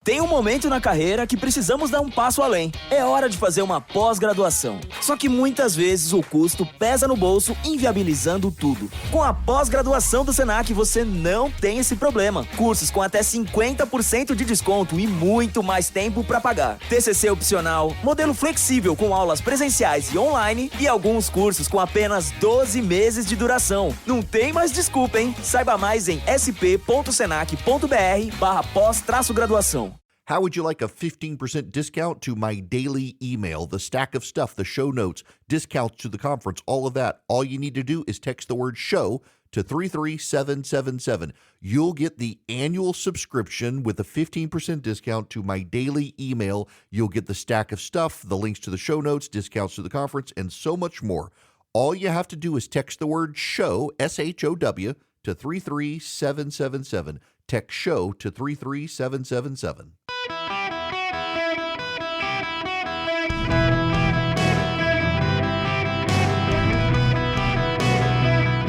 Tem um momento na carreira que precisamos dar um passo além. É hora de fazer uma pós-graduação. Só que muitas vezes o custo pesa no bolso, inviabilizando tudo. Com a pós-graduação do Senac, você não tem esse problema. Cursos com até 50% de desconto e muito mais tempo para pagar. TCC opcional, modelo flexível com aulas presenciais e online e alguns cursos com apenas 12 meses de duração. Não tem mais desculpa, hein? Saiba mais em sp.senac.br/pós-graduação. How would you like a 15% discount to my daily email, the stack of stuff, the show notes, discounts to the conference, all of that? All you need to do is text the word show to 33777. You'll get the annual subscription with a 15% discount to my daily email. You'll get the stack of stuff, the links to the show notes, discounts to the conference, and so much more. All you have to do is text the word show, S-H-O-W, to 33777. Text show to 33777.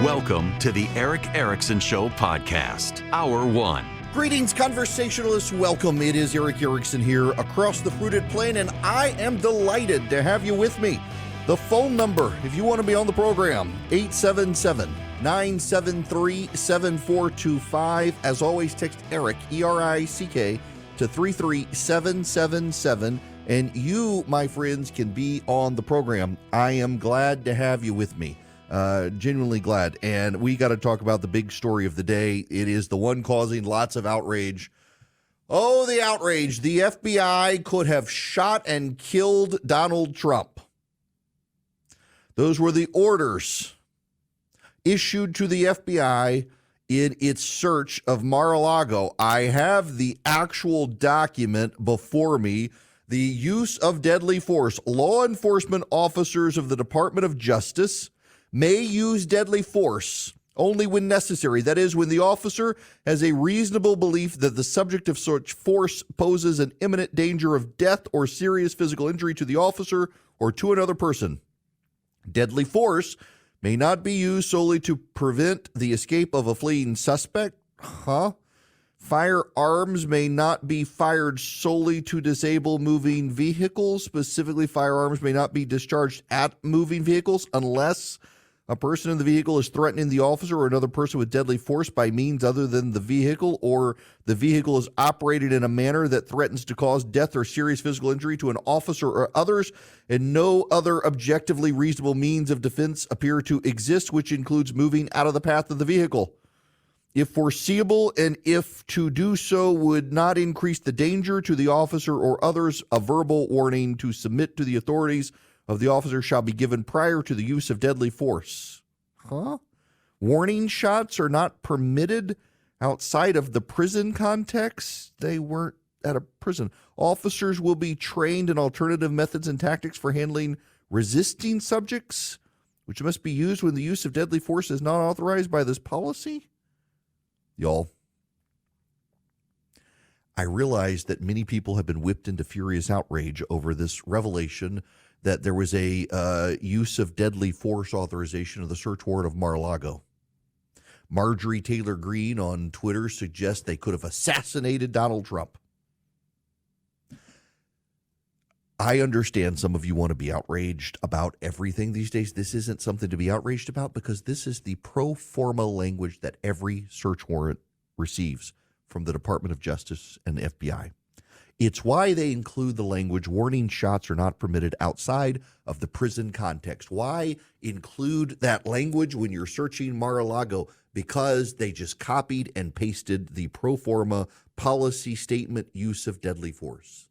Welcome to the Eric Erickson Show podcast, Hour 1. Greetings, conversationalists. Welcome. It is Eric Erickson here across the fruited plain, and I am delighted to have you with me. The phone number, if you want to be on the program, 877-973-7425. As always, text Eric, E-R-I-C-K, to 33777. And you, my friends, can be on the program. I am glad to have you with me. Genuinely glad. And we got to talk about the big story of the day. It is the one causing lots of outrage. Oh, the outrage. The FBI could have shot and killed Donald Trump. Those were the orders issued to the FBI in its search of Mar-a-Lago. I have the actual document before me. The use of deadly force. Law enforcement officers of the Department of Justice may use deadly force only when necessary. That is, when the officer has a reasonable belief that the subject of such force poses an imminent danger of death or serious physical injury to the officer or to another person. Deadly force may not be used solely to prevent the escape of a fleeing suspect. Firearms may not be fired solely to disable moving vehicles. Specifically, firearms may not be discharged at moving vehicles unless a person in the vehicle is threatening the officer or another person with deadly force by means other than the vehicle, or the vehicle is operated in a manner that threatens to cause death or serious physical injury to an officer or others, and no other objectively reasonable means of defense appear to exist, which includes moving out of the path of the vehicle. If foreseeable, and if to do so would not increase the danger to the officer or others, a verbal warning to submit to the authorities of the officer shall be given prior to the use of deadly force. Warning shots are not permitted outside of the prison context. They weren't at a prison. Officers will be trained in alternative methods and tactics for handling resisting subjects, which must be used when the use of deadly force is not authorized by this policy. Y'all, I realize that many people have been whipped into furious outrage over this revelation that there was a use of deadly force authorization of the search warrant of Mar-a-Lago. Marjorie Taylor Greene on Twitter suggests they could have assassinated Donald Trump. I understand some of you want to be outraged about everything these days. This isn't something to be outraged about because this is the pro forma language that every search warrant receives from the Department of Justice and the FBI. It's why they include the language, warning shots are not permitted outside of the prison context. Why include that language when you're searching Mar-a-Lago? Because they just copied and pasted the pro forma policy statement use of deadly force.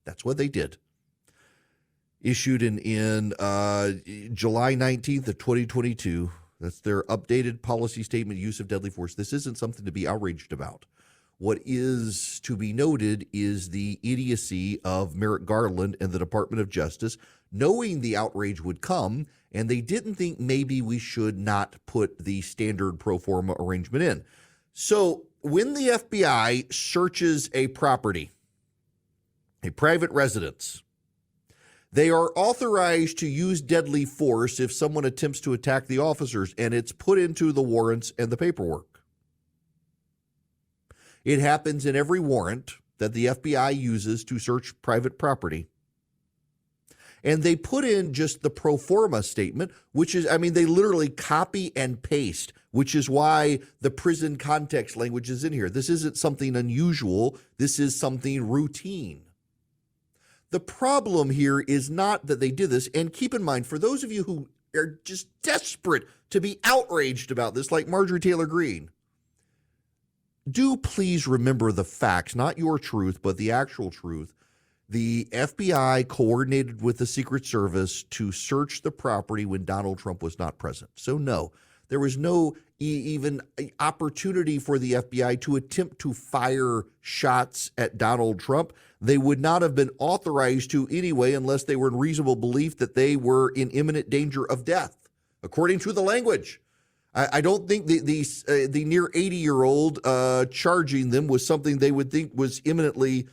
That's what they did. Issued in July 19th of 2022. That's their updated policy statement use of deadly force. This isn't something to be outraged about. What is to be noted is the idiocy of Merrick Garland and the Department of Justice, knowing the outrage would come, and they didn't think maybe we should not put the standard pro forma arrangement in. So when the FBI searches a property, a private residence, they are authorized to use deadly force if someone attempts to attack the officers, and it's put into the warrants and the paperwork. It happens in every warrant. that the FBI uses to search private property. And they put in just the pro forma statement, which is, they literally copy and paste, which is why the prison context language is in here. This isn't something unusual. This is something routine. The problem here is not that they did this. And keep in mind, for those of you who are just desperate to be outraged about this, like Marjorie Taylor Greene, do please remember the facts, not your truth, but the actual truth. The FBI coordinated with the Secret Service to search the property when Donald Trump was not present. So no, there was no even opportunity for the FBI to attempt to fire shots at Donald Trump. They would not have been authorized to anyway unless they were in reasonable belief that they were in imminent danger of death, according to the language. I don't think the near 80-year-old charging them was something they would think was imminently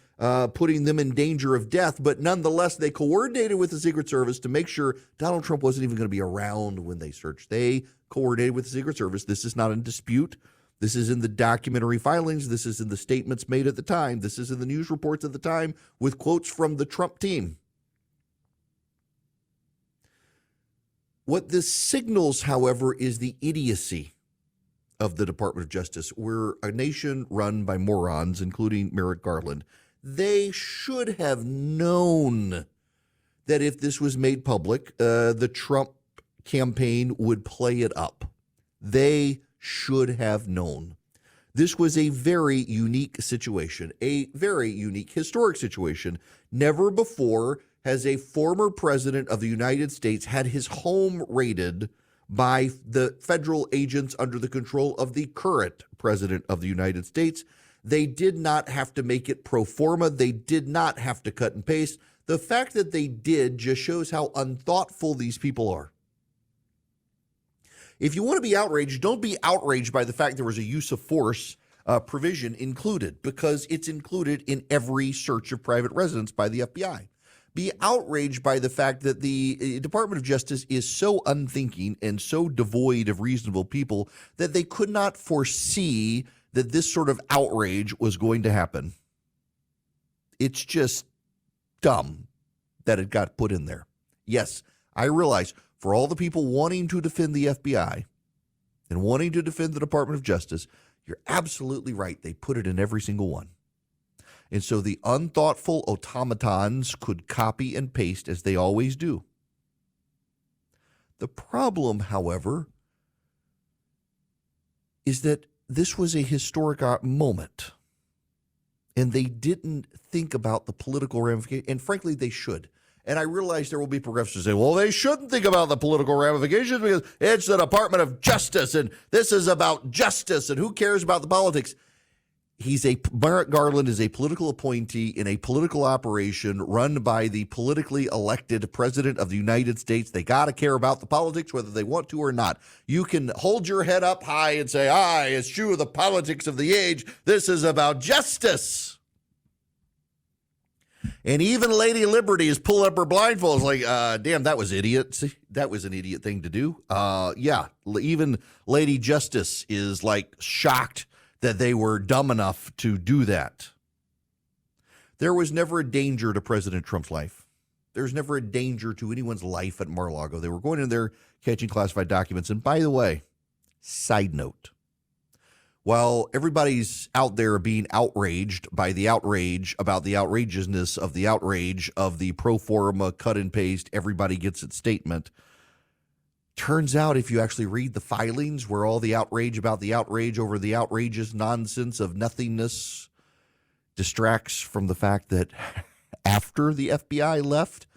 putting them in danger of death. But nonetheless, they coordinated with the Secret Service to make sure Donald Trump wasn't even going to be around when they searched. They coordinated with the Secret Service. This is not in dispute. This is in the documentary filings. This is in the statements made at the time. This is in the news reports at the time with quotes from the Trump team. What this signals, however, is the idiocy of the Department of Justice. We're a nation run by morons, including Merrick Garland. They should have known that if this was made public, the Trump campaign would play it up. They should have known. This was a very unique situation, a very unique historic situation. Never before has a former president of the United States had his home raided by the federal agents under the control of the current president of the United States. They did not have to make it pro forma. They did not have to cut and paste. The fact that they did just shows how unthoughtful these people are. If you want to be outraged, don't be outraged by the fact there was a use of force provision included, because it's included in every search of private residence by the FBI. Be outraged by the fact that the Department of Justice is so unthinking and so devoid of reasonable people that they could not foresee that this sort of outrage was going to happen. It's just dumb that it got put in there. Yes, I realize for all the people wanting to defend the FBI and wanting to defend the Department of Justice, you're absolutely right. They put it in every single one. And so the unthoughtful automatons could copy and paste as they always do. The problem, however, is that this was a historic moment, and they didn't think about the political ramifications, and frankly, they should. And I realize there will be progressives who say, well, they shouldn't think about the political ramifications because it's the Department of Justice, and this is about justice, and who cares about the politics? Merrick Garland is a political appointee in a political operation run by the politically elected president of the United States. They got to care about the politics, whether they want to or not. You can hold your head up high and say, eschew the politics of the age. This is about justice. And even Lady Liberty is pulling up her blindfolds like, damn, that was idiot. See, that was an idiot thing to do. Yeah, even Lady Justice is like shocked that they were dumb enough to do that. There was never a danger to President Trump's life. There's never a danger to anyone's life at Mar-a-Lago. They were going in there catching classified documents. And by the way, side note, while everybody's out there being outraged by the outrage about the outrageousness of the outrage of the pro forma cut and paste, everybody gets its statement, turns out if you actually read the filings where all the outrage about the outrage over the outrageous nonsense of nothingness distracts from the fact that after the FBI left,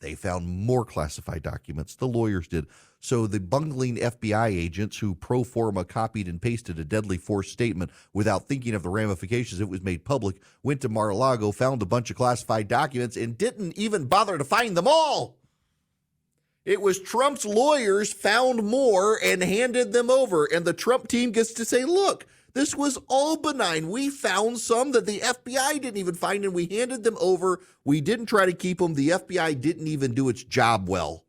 they found more classified documents. The lawyers did. So the bungling FBI agents who pro forma copied and pasted a deadly force statement without thinking of the ramifications it was made public, went to Mar-a-Lago, found a bunch of classified documents, and didn't even bother to find them all. It was Trump's lawyers found more and handed them over. And the Trump team gets to say, look, this was all benign. We found some that the FBI didn't even find, and we handed them over. We didn't try to keep them. The FBI didn't even do its job well.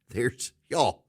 There's, y'all.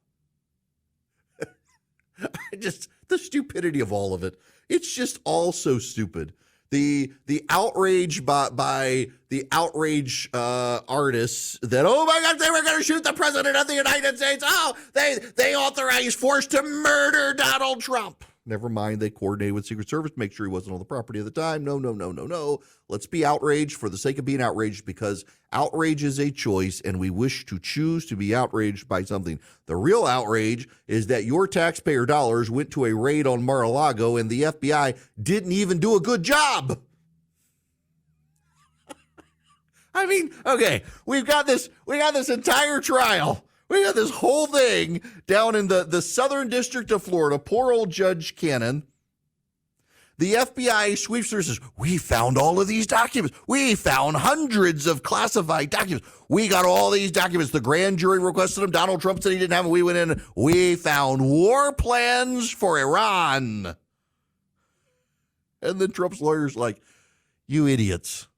Just the stupidity of all of it. It's just all so stupid. The outrage by the outrage artists that, oh my God, they were going to shoot the president of the United States. Oh, they authorized force to murder Donald Trump. Never mind, they coordinated with Secret Service to make sure he wasn't on the property at the time. No. Let's be outraged for the sake of being outraged, because outrage is a choice and we wish to choose to be outraged by something. The real outrage is that your taxpayer dollars went to a raid on Mar-a-Lago and the FBI didn't even do a good job. I mean, okay, we got this entire trial. We got this whole thing down in the Southern District of Florida. Poor old Judge Cannon. The FBI sweeps through and says, we found all of these documents. We found hundreds of classified documents. We got all these documents. The grand jury requested them. Donald Trump said he didn't have them. We went in. We found war plans for Iran. And then Trump's lawyer's like, you idiots.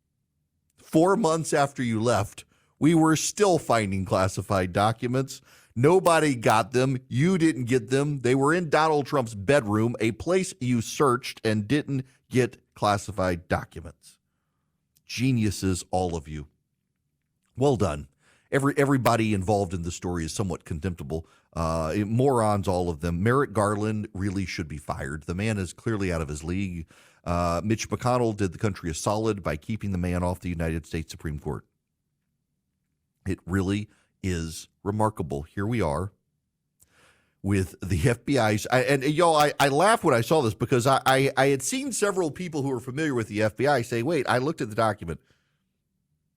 4 months after you left, we were still finding classified documents. Nobody got them. You didn't get them. They were in Donald Trump's bedroom, a place you searched and didn't get classified documents. Geniuses, all of you. Well done. Everybody involved in the story is somewhat contemptible. Morons, all of them. Merrick Garland really should be fired. The man is clearly out of his league. Mitch McConnell did the country a solid by keeping the man off the United States Supreme Court. It really is remarkable. Here we are with the FBI's. I laughed when I saw this because I had seen several people who are familiar with the FBI say, wait, I looked at the document.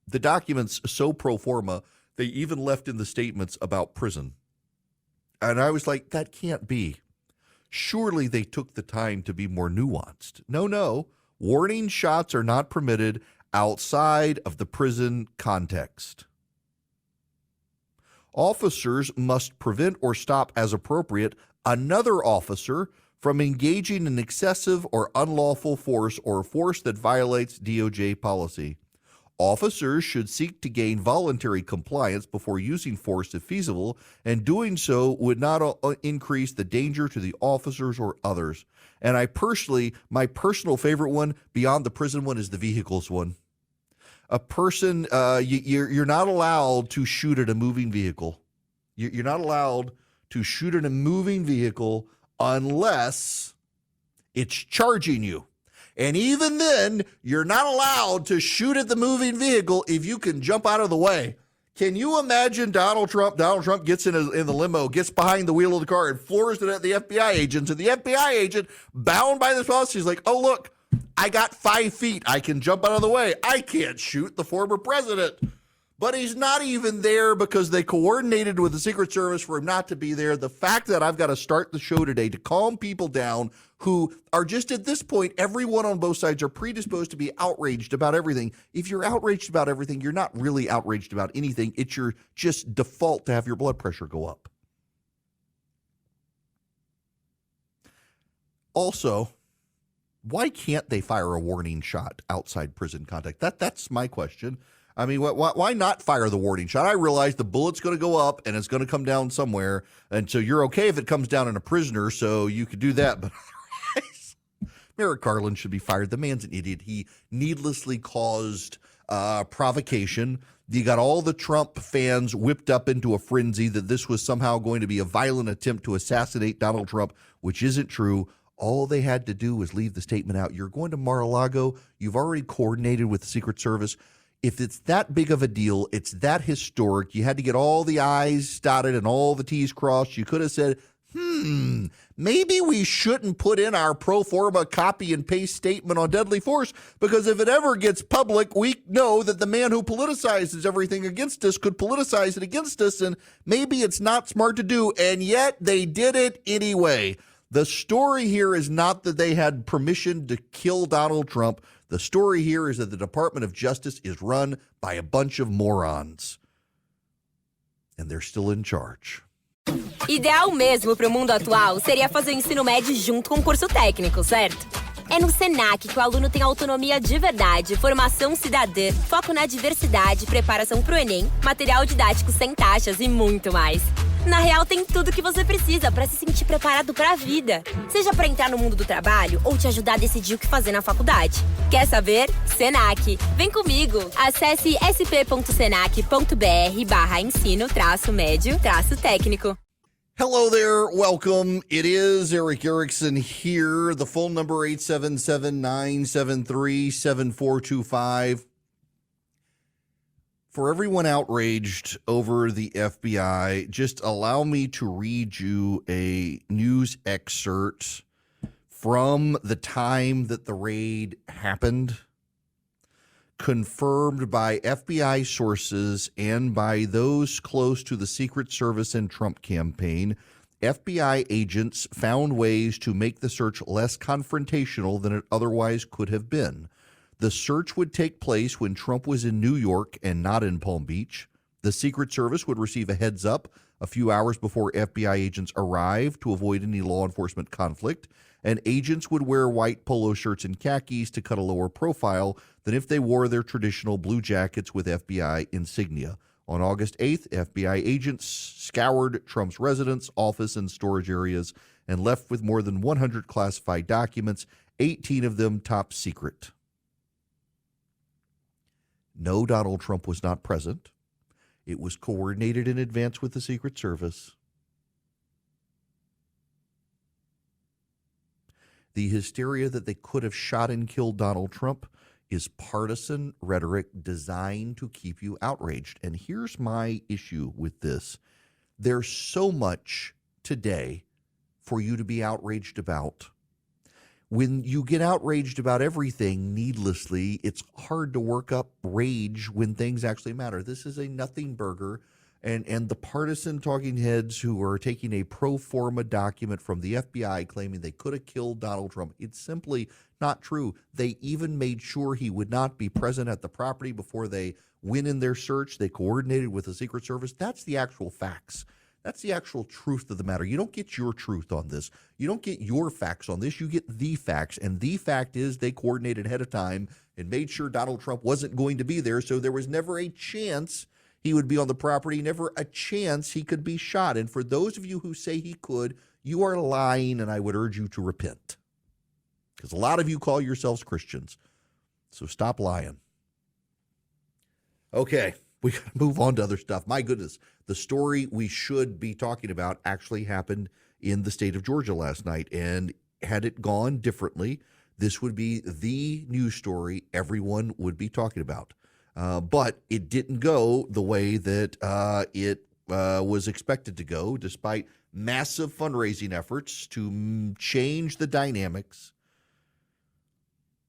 The document's so pro forma, they even left in the statements about prison. And I was like, that can't be. Surely they took the time to be more nuanced. No. Warning shots are not permitted outside of the prison context. Officers must prevent or stop as appropriate another officer from engaging in excessive or unlawful force or force that violates DOJ policy. Officers should seek to gain voluntary compliance before using force if feasible, and doing so would not increase the danger to the officers or others. And my personal favorite one beyond the prison one is the vehicles one. A person, you're not allowed to shoot at a moving vehicle. You're not allowed to shoot at a moving vehicle unless it's charging you. And even then, you're not allowed to shoot at the moving vehicle if you can jump out of the way. Can you imagine Donald Trump? Donald Trump gets in the limo, gets behind the wheel of the car, and floors it at the FBI agent. And the FBI agent, bound by this policy, is like, oh, look, I got 5 feet. I can jump out of the way. I can't shoot the former president. But he's not even there because they coordinated with the Secret Service for him not to be there. The fact that I've got to start the show today to calm people down who are just at this point, everyone on both sides are predisposed to be outraged about everything. If you're outraged about everything, you're not really outraged about anything. It's your just default to have your blood pressure go up. Also, why can't they fire a warning shot outside prison contact? That's my question. I mean, why not fire the warning shot? I realize the bullet's going to go up and it's going to come down somewhere. And so you're okay if it comes down in a prisoner, so you could do that. But otherwise, Merrick Garland should be fired. The man's an idiot. He needlessly caused provocation. You got all the Trump fans whipped up into a frenzy that this was somehow going to be a violent attempt to assassinate Donald Trump, which isn't true. All they had to do was leave the statement out. You're going to Mar-a-Lago. You've already coordinated with the Secret Service. If it's that big of a deal, it's that historic, you had to get all the I's dotted and all the T's crossed. You could have said, maybe we shouldn't put in our pro forma copy and paste statement on deadly force, because if it ever gets public, we know that the man who politicizes everything against us could politicize it against us, and maybe it's not smart to do, and yet they did it anyway. The story here is not that they had permission to kill Donald Trump. The story here is that the Department of Justice is run by a bunch of morons. And they're still in charge. Ideal mesmo para o mundo atual seria fazer o ensino médio junto com o curso técnico, certo? É no Senac que o aluno tem autonomia de verdade, formação cidadã, foco na diversidade, preparação para o Enem, material didático sem taxas e muito mais. Na real, tem tudo que você precisa para se sentir preparado para a vida. Seja para entrar no mundo do trabalho ou te ajudar a decidir o que fazer na faculdade. Quer saber? Senac. Vem comigo. Acesse sp.senac.br/ensino-médio-técnico. Hello there. Welcome. It is Eric Erickson here. The phone number 877-973-7425. For everyone outraged over the FBI, just allow me to read you a news excerpt from the time that the raid happened, confirmed by FBI sources and by those close to the Secret Service and Trump campaign. FBI agents found ways to make the search less confrontational than it otherwise could have been. The search would take place when Trump was in New York and not in Palm Beach. The Secret Service would receive a heads up a few hours before FBI agents arrived to avoid any law enforcement conflict, and agents would wear white polo shirts and khakis to cut a lower profile than if they wore their traditional blue jackets with FBI insignia. On August 8th, FBI agents scoured Trump's residence, office, and storage areas and left with more than 100 classified documents, 18 of them top secret. No, Donald Trump was not present. It was coordinated in advance with the Secret Service. The hysteria that they could have shot and killed Donald Trump is partisan rhetoric designed to keep you outraged. And here's my issue with this. There's so much today for you to be outraged about. When you get outraged about everything needlessly, it's hard to work up rage when things actually matter. This is a nothing burger, and the partisan talking heads who are taking a pro forma document from the FBI claiming they could have killed Donald Trump, it's simply not true. They even made sure he would not be present at the property before they went in their search. They coordinated with the Secret Service. That's the actual facts. That's the actual truth of the matter. You don't get your truth on this. You don't get your facts on this. You get the facts. And the fact is they coordinated ahead of time and made sure Donald Trump wasn't going to be there. So there was never a chance he would be on the property, never a chance he could be shot. And for those of you who say he could, you are lying, and I would urge you to repent. Because a lot of you call yourselves Christians. So stop lying. Okay. We got to move on to other stuff. My goodness, the story we should be talking about actually happened in the state of Georgia last night. And had it gone differently, this would be the news story everyone would be talking about. But it didn't go the way that it was expected to go, despite massive fundraising efforts to change the dynamics.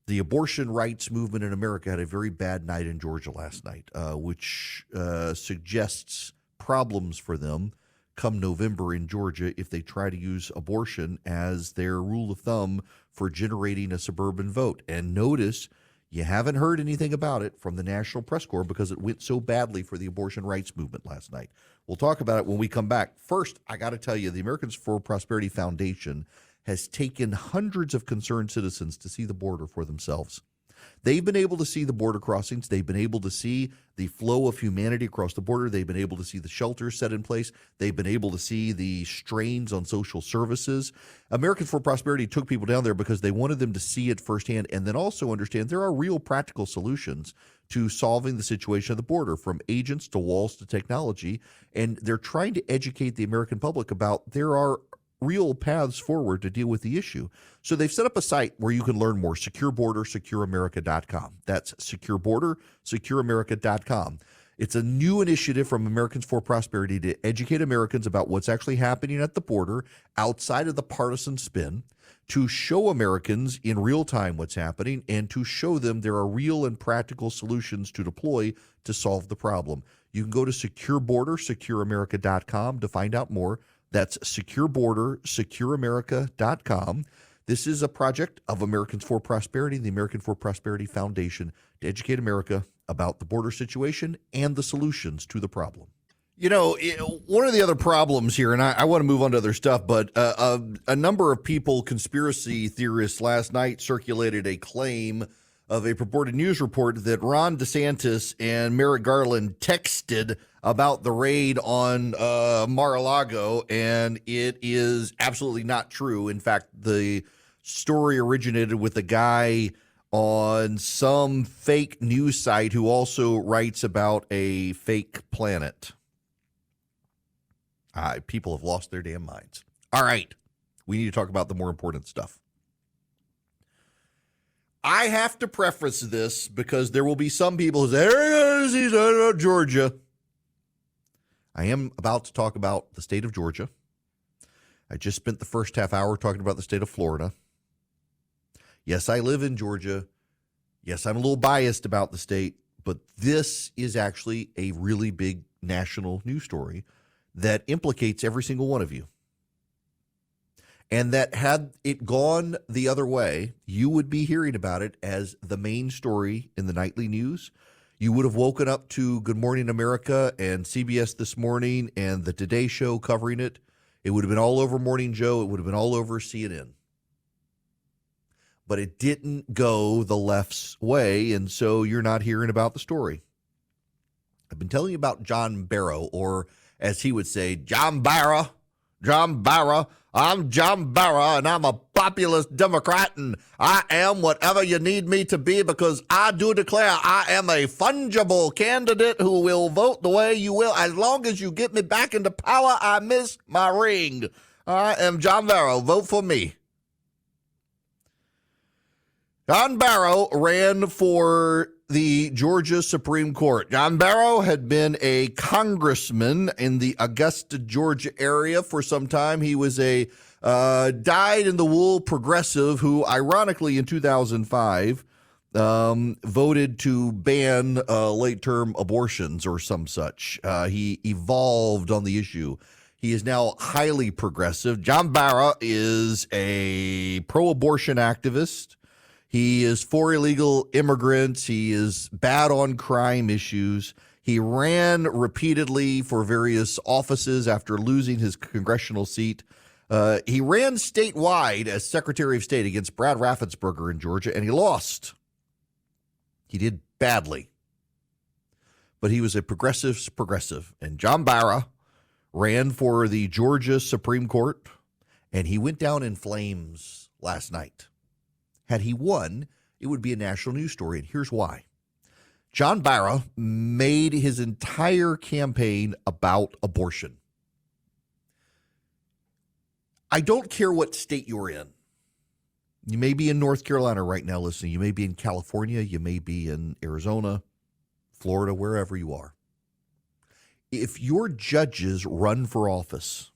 The abortion rights movement in America had a very bad night in Georgia last night, which suggests problems for them come November in Georgia if they try to use abortion as their rule of thumb for generating a suburban vote. And notice you haven't heard anything about it from the National Press Corps because it went so badly for the abortion rights movement last night. We'll talk about it when we come back. First, I got to tell you, the Americans for Prosperity Foundation has taken hundreds of concerned citizens to see the border for themselves. They've been able to see the border crossings. They've been able to see the flow of humanity across the border. They've been able to see the shelters set in place. They've been able to see the strains on social services. Americans for Prosperity took people down there because they wanted them to see it firsthand and then also understand there are real practical solutions to solving the situation at the border, from agents to walls to technology. And they're trying to educate the American public about there are real paths forward to deal with the issue. So they've set up a site where you can learn more, secureborder.secureamerica.com. That's secureborder.secureamerica.com. It's a new initiative from Americans for Prosperity to educate Americans about what's actually happening at the border outside of the partisan spin, to show Americans in real time what's happening, and to show them there are real and practical solutions to deploy to solve the problem. You can go to secureborder.secureamerica.com to find out more. That's secureborder.secureamerica.com. This is a project of Americans for Prosperity, the American for Prosperity Foundation, to educate America about the border situation and the solutions to the problem. You know, one of the other problems here, and I want to move on to other stuff, but a number of people, conspiracy theorists last night, circulated a claim of a purported news report that Ron DeSantis and Merrick Garland texted about the raid on Mar-a-Lago, and it is absolutely not true. In fact, the story originated with a guy on some fake news site who also writes about a fake planet. People have lost their damn minds. All right, we need to talk about the more important stuff. I have to preface this because there will be some people who say, hey, he's out of Georgia. I am about to talk about the state of Georgia. I just spent the first half hour talking about the state of Florida. Yes, I live in Georgia. Yes, I'm a little biased about the state, but this is actually a really big national news story that implicates every single one of you. And that had it gone the other way, you would be hearing about it as the main story in the nightly news. You would have woken up to Good Morning America and CBS This Morning and the Today Show covering it. It would have been all over Morning Joe. It would have been all over CNN. But it didn't go the left's way, and so you're not hearing about the story. I've been telling you about John Barrow, or as he would say, John Barrow. John Barrow. I'm John Barrow, and I'm a populist Democrat, and I am whatever you need me to be because I do declare I am a fungible candidate who will vote the way you will. As long as you get me back into power, I miss my ring. I am John Barrow. Vote for me. John Barrow ran for the Georgia Supreme Court. John Barrow had been a congressman in the Augusta, Georgia area for some time. He was a dyed-in-the-wool progressive who, ironically, in 2005, voted to ban late-term abortions or some such. He evolved on the issue. He is now highly progressive. John Barrow is a pro-abortion activist. He is for illegal immigrants. He is bad on crime issues. He ran repeatedly for various offices after losing his congressional seat. He ran statewide as Secretary of State against Brad Raffensperger in Georgia, and he lost. He did badly. But he was a progressive, and John Barrow ran for the Georgia Supreme Court, and he went down in flames last night. Had he won, it would be a national news story, and here's why. John Barrow made his entire campaign about abortion. I don't care what state you're in. You may be in North Carolina right now listening. You may be in California. You may be in Arizona, Florida, wherever you are. If your judges run for office,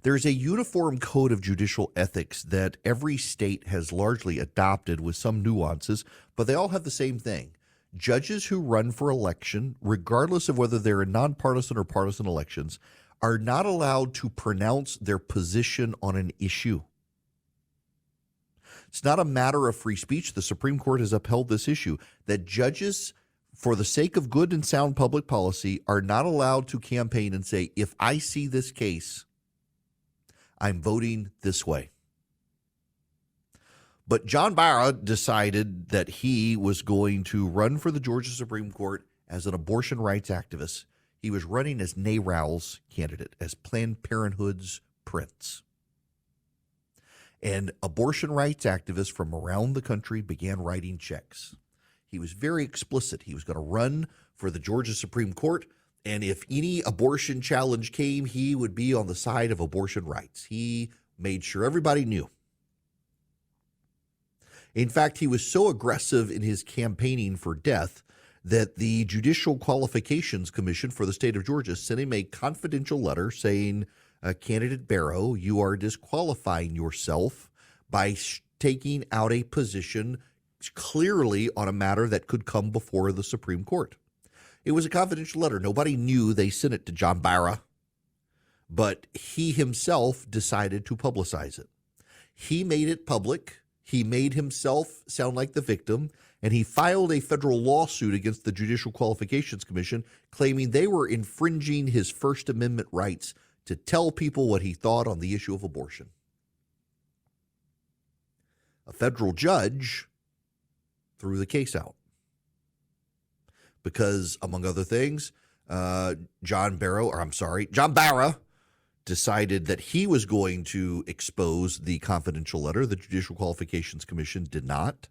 there's a uniform code of judicial ethics that every state has largely adopted with some nuances, but they all have the same thing. Judges who run for election, regardless of whether they're in nonpartisan or partisan elections, are not allowed to pronounce their position on an issue. It's not a matter of free speech. The Supreme Court has upheld this issue, that judges, for the sake of good and sound public policy, are not allowed to campaign and say, if I see this case, I'm voting this way. But John Barrow decided that he was going to run for the Georgia Supreme Court as an abortion rights activist. He was running as NARAL's candidate, as Planned Parenthood's prince. And abortion rights activists from around the country began writing checks. He was very explicit. He was going to run for the Georgia Supreme Court, and if any abortion challenge came, he would be on the side of abortion rights. He made sure everybody knew. In fact, he was so aggressive in his campaigning for death that the Judicial Qualifications Commission for the state of Georgia sent him a confidential letter saying, Candidate Barrow, you are disqualifying yourself by taking out a position clearly on a matter that could come before the Supreme Court. It was a confidential letter. Nobody knew they sent it to John Barrow, but he himself decided to publicize it. He made it public. He made himself sound like the victim, and he filed a federal lawsuit against the Judicial Qualifications Commission, claiming they were infringing his First Amendment rights to tell people what he thought on the issue of abortion. A federal judge threw the case out. Because, among other things, John Barra decided that he was going to expose the confidential letter. The Judicial Qualifications Commission did not.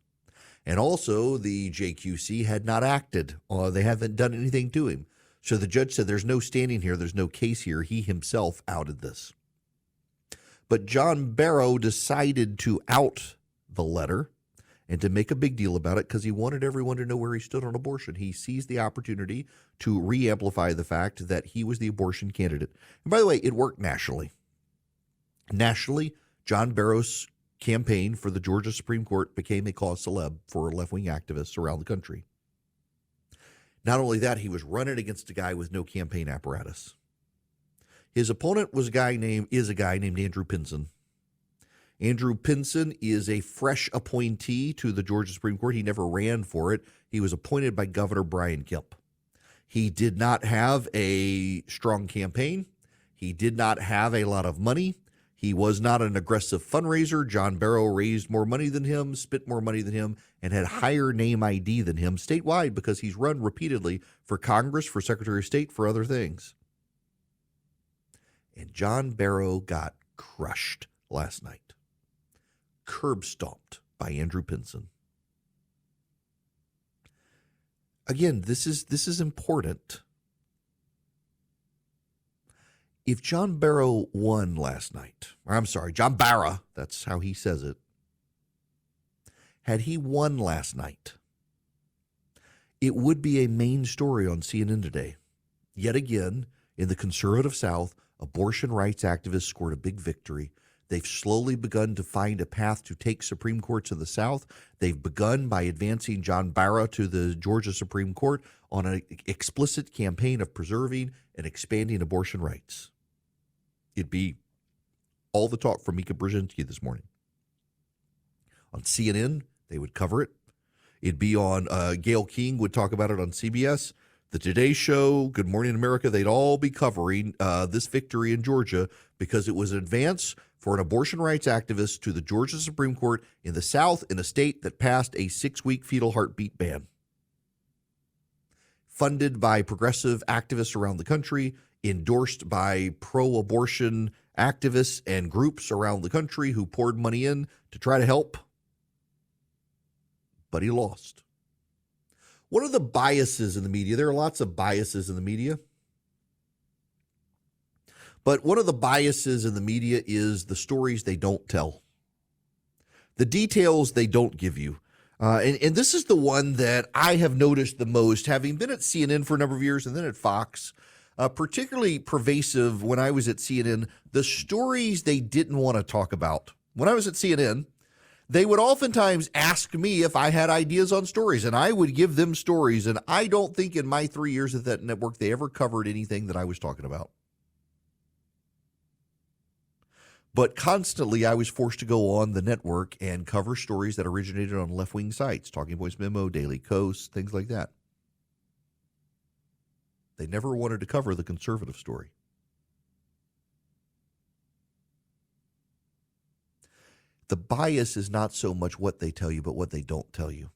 And also, the JQC had not acted. They haven't done anything to him. So the judge said there's no standing here. There's no case here. He himself outed this. But John Barrow decided to out the letter and to make a big deal about it because he wanted everyone to know where he stood on abortion. He seized the opportunity to re-amplify the fact that he was the abortion candidate. And by the way, it worked nationally. Nationally, John Barrow's campaign for the Georgia Supreme Court became a cause célèbre for left-wing activists around the country. Not only that, he was running against a guy with no campaign apparatus. His opponent is a guy named Andrew Pinson. Andrew Pinson is a fresh appointee to the Georgia Supreme Court. He never ran for it. He was appointed by Governor Brian Kemp. He did not have a strong campaign. He did not have a lot of money. He was not an aggressive fundraiser. John Barrow raised more money than him, spent more money than him, and had higher name ID than him statewide because he's run repeatedly for Congress, for Secretary of State, for other things. And John Barrow got crushed last night. Curb stomped by Andrew Pinson. Again, this is important. If John Barrow won last night, John Barra, that's how he says it. Had he won last night, it would be a main story on CNN today. Yet again, in the conservative South, abortion rights activists scored a big victory. They've slowly begun to find a path to take Supreme Courts in the South. They've begun by advancing John Barra to the Georgia Supreme Court on an explicit campaign of preserving and expanding abortion rights. It'd be all the talk from Mika Brzezinski this morning. On CNN, they would cover it. It'd be on, Gayle King would talk about it on CBS. The Today Show, Good Morning America, they'd all be covering this victory in Georgia because it was an advance for an abortion rights activist to the Georgia Supreme Court in the South in a state that passed a 6-week fetal heartbeat ban. Funded by progressive activists around the country, endorsed by pro-abortion activists and groups around the country who poured money in to try to help. But he lost. What are the biases in the media? There are lots of biases in the media. But one of the biases in the media is the stories they don't tell. The details they don't give you. And this is the one that I have noticed the most, having been at CNN for a number of years and then at Fox. Particularly pervasive when I was at CNN, the stories they didn't want to talk about. When I was at CNN, they would oftentimes ask me if I had ideas on stories, and I would give them stories. And I don't think in my 3 years at that network they ever covered anything that I was talking about. But constantly I was forced to go on the network and cover stories that originated on left-wing sites, Talking Points Memo, Daily Kos, things like that. They never wanted to cover the conservative story. The bias is not so much what they tell you, but what they don't tell you.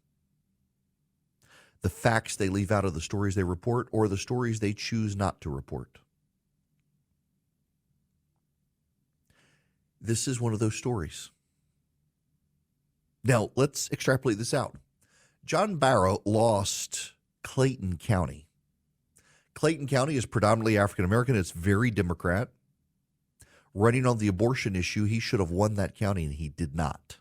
The facts they leave out of the stories they report or the stories they choose not to report. This is one of those stories. Now, let's extrapolate this out. John Barrow lost Clayton County. Clayton County is predominantly African-American. It's very Democrat. Running on the abortion issue, he should have won that county, and he did not.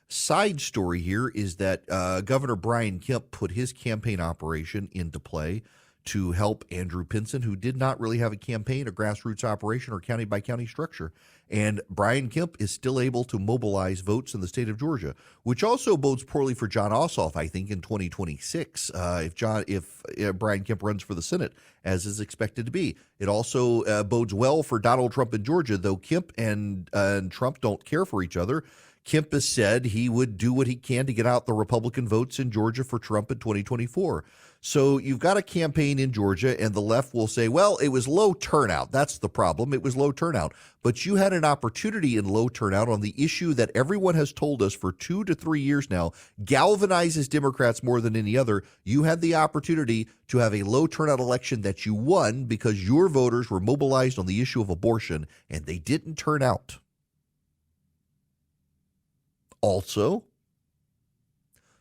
Side story here is that Governor Brian Kemp put his campaign operation into play to help Andrew Pinson, who did not really have a campaign, a grassroots operation, or county-by-county structure. And Brian Kemp is still able to mobilize votes in the state of Georgia, which also bodes poorly for Jon Ossoff, I think, in 2026, if Brian Kemp runs for the Senate, as is expected to be. It also bodes well for Donald Trump in Georgia, though Kemp and Trump don't care for each other. Kemp has said he would do what he can to get out the Republican votes in Georgia for Trump in 2024. So you've got a campaign in Georgia, and the left will say, well, it was low turnout. That's the problem. It was low turnout. But you had an opportunity in low turnout on the issue that everyone has told us for 2 to 3 years now galvanizes Democrats more than any other. You had the opportunity to have a low turnout election that you won because your voters were mobilized on the issue of abortion, and they didn't turn out. Also,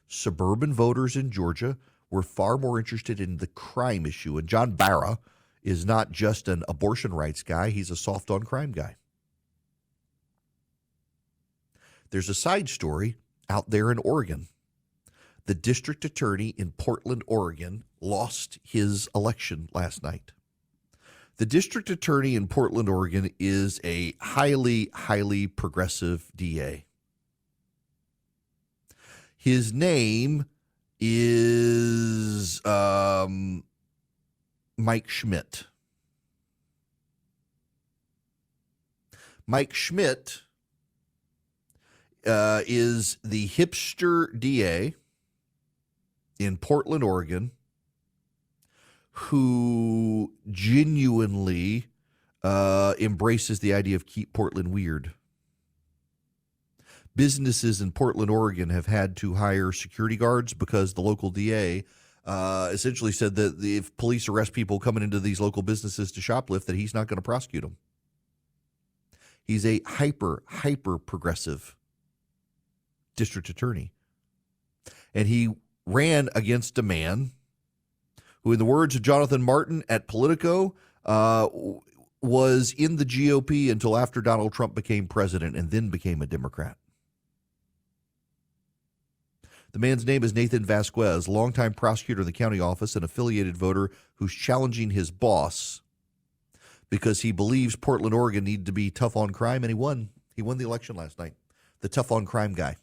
suburban voters in Georgia were far more interested in the crime issue. And John Barra is not just an abortion rights guy, he's a soft on crime guy. There's a side story out there in Oregon. The district attorney in Portland, Oregon, lost his election last night. The district attorney in Portland, Oregon is a highly, highly progressive DA. His name is Mike Schmidt. Mike Schmidt is the hipster DA in Portland, Oregon, who genuinely embraces the idea of keep Portland weird. Businesses in Portland, Oregon have had to hire security guards because the local DA essentially said that if police arrest people coming into these local businesses to shoplift, that he's not going to prosecute them. He's a hyper progressive district attorney. And he ran against a man who, in the words of Jonathan Martin at Politico, was in the GOP until after Donald Trump became president and then became a Democrat. The man's name is Nathan Vasquez, longtime prosecutor in the county office, an affiliated voter who's challenging his boss because he believes Portland, Oregon needed to be tough on crime, and he won. He won the election last night. The tough on crime guy.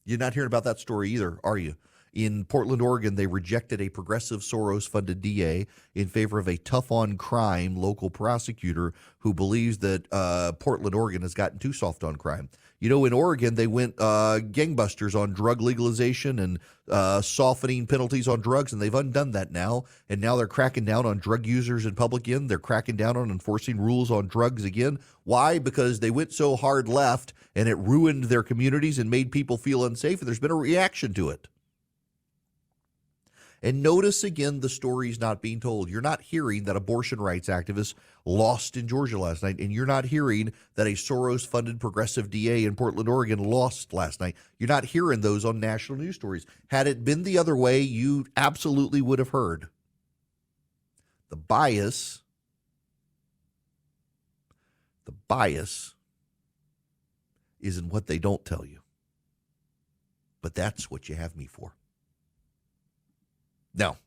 You're not hearing about that story either, are you? In Portland, Oregon, they rejected a progressive Soros-funded DA in favor of a tough-on-crime local prosecutor who believes that Portland, Oregon has gotten too soft on crime. You know, in Oregon, they went gangbusters on drug legalization and softening penalties on drugs, and they've undone that now. And now they're cracking down on drug users in public again. They're cracking down on enforcing rules on drugs again. Why? Because they went so hard left, and it ruined their communities and made people feel unsafe, and there's been a reaction to it. And notice again the story's not being told. You're not hearing that abortion rights activists lost in Georgia last night, and you're not hearing that a Soros-funded progressive DA in Portland, Oregon lost last night. You're not hearing those on national news stories. Had it been the other way, you absolutely would have heard. The bias is in what they don't tell you. But that's what you have me for. Now,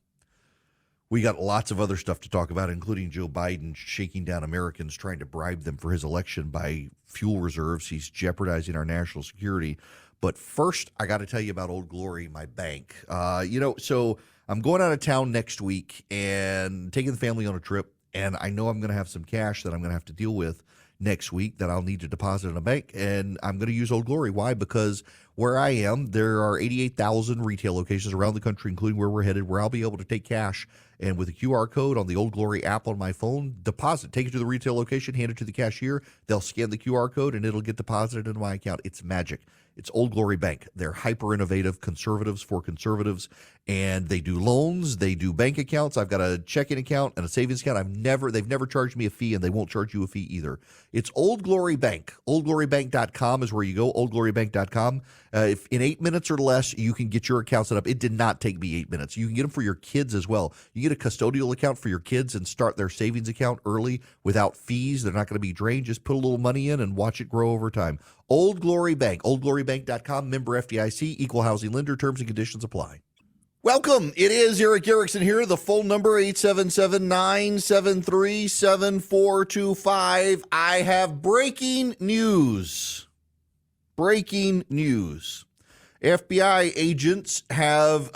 we got lots of other stuff to talk about, including Joe Biden shaking down Americans, trying to bribe them for his election by fuel reserves. He's jeopardizing our national security. But first, I got to tell you about Old Glory, my bank. So I'm going out of town next week and taking the family on a trip, and I know I'm going to have some cash that I'm going to have to deal with next week that I'll need to deposit in a bank, and I'm going to use Old Glory. Why? Because where I am, there are 88,000 retail locations around the country, including where we're headed, where I'll be able to take cash and with a QR code on the Old Glory app on my phone, deposit, take it to the retail location, hand it to the cashier. They'll scan the QR code and it'll get deposited into my account. It's magic. It's Old Glory Bank. They're hyper innovative conservatives for conservatives, and they do loans. They do bank accounts. I've got a checking account and a savings account. They've never charged me a fee, and they won't charge you a fee either. It's Old Glory Bank. OldGloryBank.com is where you go. OldGloryBank.com. If in 8 minutes or less, you can get your account set up. It did not take me 8 minutes. You can get them for your kids as well. You get a custodial account for your kids and start their savings account early without fees. They're not going to be drained. Just put a little money in and watch it grow over time. Old Glory Bank. OldGloryBank.com. Member FDIC. Equal housing lender. Terms and conditions apply. Welcome. It is Eric Erickson here. The phone number 877-973-7425. I have breaking news. Breaking news. FBI agents have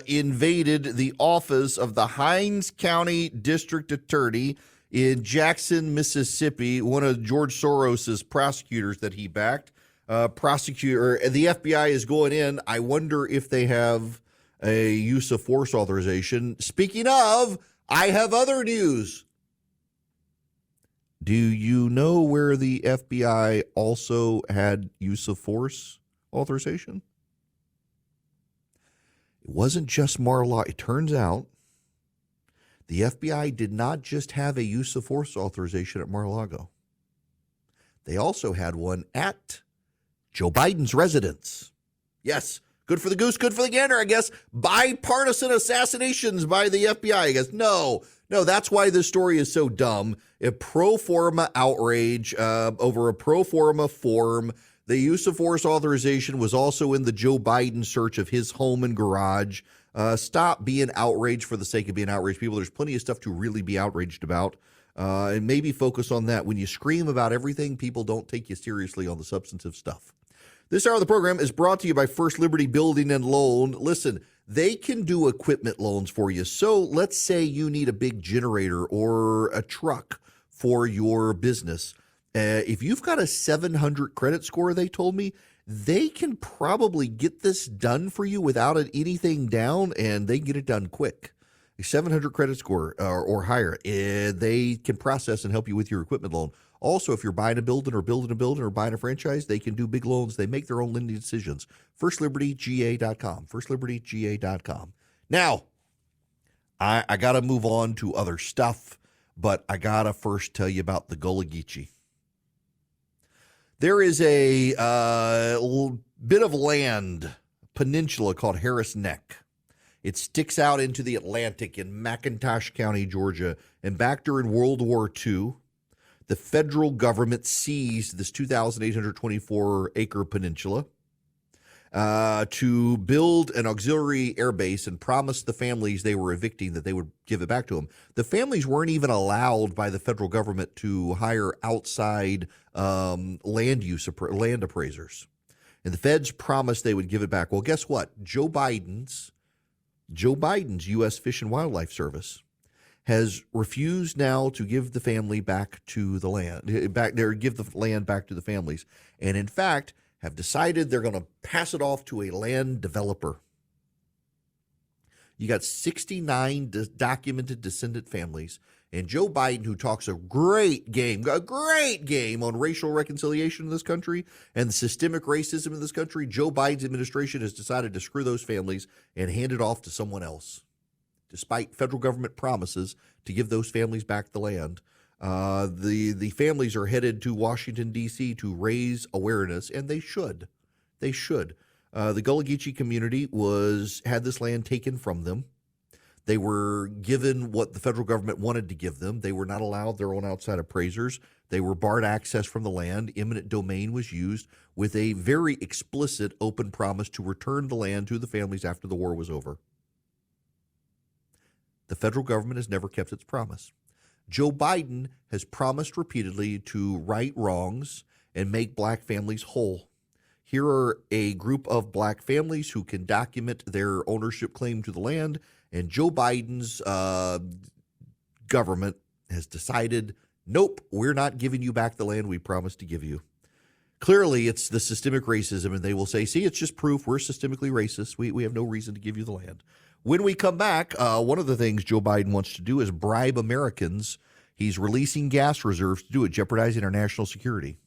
invaded the office of the Hinds County District Attorney in Jackson, Mississippi, one of George Soros's prosecutors that he backed. prosecutor, the FBI is going in. I wonder if they have a use of force authorization. Speaking of, I have other news. Do you know where the FBI also had use of force authorization? It wasn't just Mar-a-Lago. It turns out the FBI did not just have a use of force authorization at Mar-a-Lago. They also had one at Joe Biden's residence. Yes, good for the goose, good for the gander, I guess. Bipartisan assassinations by the FBI, I guess. No, that's why this story is so dumb. A pro forma outrage over a pro forma form. The use of force authorization was also in the Joe Biden search of his home and garage. Stop being outraged for the sake of being outraged, people. There's plenty of stuff to really be outraged about. And maybe focus on that. When you scream about everything, people don't take you seriously on the substantive stuff. This hour of the program is brought to you by First Liberty Building and Loan. Listen, they can do equipment loans for you. So let's say you need a big generator or a truck for your business. If you've got a 700 credit score, they told me, they can probably get this done for you without anything down, and they can get it done quick. A 700 credit score or higher, they can process and help you with your equipment loan. Also, if you're buying a building or building a building or buying a franchise, they can do big loans. They make their own lending decisions. FirstLibertyGA.com. FirstLibertyGA.com. Now, I got to move on to other stuff, but I got to first tell you about the Gullah Geechee. There is a bit of land, peninsula called Harris Neck. It sticks out into the Atlantic in McIntosh County, Georgia. And back during World War II, the federal government seized this 2,824-acre peninsula to build an auxiliary air base and promised the families they were evicting that they would give it back to them. The families weren't even allowed by the federal government to hire outside land appraisers. And the feds promised they would give it back. Well, guess what? Joe Biden's U.S. Fish and Wildlife Service has refused now to give the family back to the land, give the land back to the families, and in fact have decided they're going to pass it off to a land developer. You got 69 documented descendant families, and Joe Biden, who talks a great game on racial reconciliation in this country and the systemic racism in this country, Joe Biden's administration has decided to screw those families and hand it off to someone else, despite federal government promises to give those families back the land. The families are headed to Washington, D.C. to raise awareness, and they should. They should. The Gullah Geechee community had this land taken from them. They were given what the federal government wanted to give them. They were not allowed their own outside appraisers. They were barred access from the land. Eminent domain was used with a very explicit open promise to return the land to the families after the war was over. The federal government has never kept its promise. Joe Biden has promised repeatedly to right wrongs and make black families whole. Here are a group of black families who can document their ownership claim to the land, and Joe Biden's government has decided, nope, we're not giving you back the land we promised to give you. Clearly, it's the systemic racism, and they will say, see, it's just proof we're systemically racist. We have no reason to give you the land. When we come back, one of the things Joe Biden wants to do is bribe Americans. He's releasing gas reserves to do it, jeopardizing our national security.